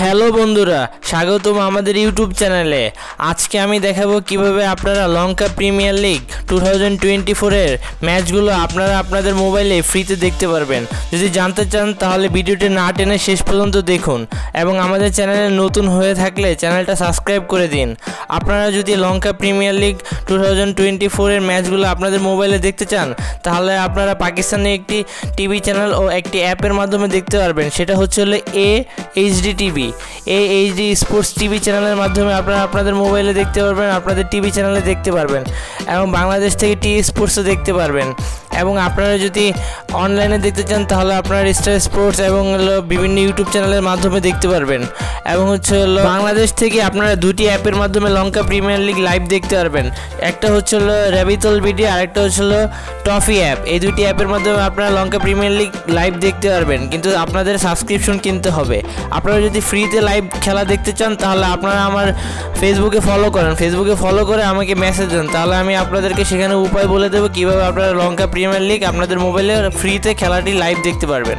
Hello বন্ধুরা, স্বাগতম আমাদের ইউটিউব চ্যানেলে। আজকে আমি দেখাবো কিভাবে আপনারা লঙ্কা প্রিমিয়ার লিগ 2024 এর ম্যাচগুলো আপনারা আপনাদের মোবাইলে ফ্রিতে দেখতে পারবেন। যদি জানতে চান তাহলে ভিডিওটি না টেনে শেষ পর্যন্ত দেখুন এবং আমাদের চ্যানেলে নতুন হয়ে থাকলে চ্যানেলটা সাবস্ক্রাইব করে দিন। আপনারা যদি লঙ্কা প্রিমিয়ার লিগ 2024 এর ম্যাচগুলো আপনাদের মোবাইলে দেখতে চান তাহলে আপনারা পাকিস্তানের একটি টিভি চ্যানেল ও একটি অ্যাপের মাধ্যমে দেখতে পারবেন। সেটা হচ্ছে HD TV. HD sports TV চ্যানেলের মাধ্যমে আপনারা আপনাদের মোবাইলে দেখতে পারবেন, আপনাদের টিভি চ্যানেলে দেখতে পারবেন এবং বাংলাদেশ থেকে টি স্পোর্টসও দেখতে পারবেন। এবং আপনারা যদি অনলাইনে দেখতে চান তাহলে আপনারা স্টার স্পোর্টস এবং বিভিন্ন ইউটিউব চ্যানেলের মাধ্যমে দেখতে পারবেন। এবং বাংলাদেশ থেকে আপনারা দুটি অ্যাপের মাধ্যমে লঙ্কা প্রিমিয়ার লিগ লাইভ দেখতে পারবেন। একটা হচ্ছে র্যাবিতল ভিডিও, আরেকটা হচ্ছে টফি অ্যাপ। এই দুটি অ্যাপের মাধ্যমে আপনারা লঙ্কা প্রিমিয়ার লিগ লাইভ দেখতে পারবেন, কিন্তু আপনাদের সাবস্ক্রিপশন কিনতে হবে। আপনারা যদি ফ্রিতে লাইভ খেলা দেখতে চান তাহলে আপনারা আমার ফেসবুকে ফলো করেন, ফেসবুকে ফলো করে আমাকে মেসেজ দেন, তাহলে আমি আপনাদেরকে সেখানে উপায় বলে দেবো কীভাবে আপনারা লঙ্কা প্রিমিয়ার লিগ আপনাদের মোবাইলে ফ্রিতে খেলাটি লাইভ দেখতে পারবেন।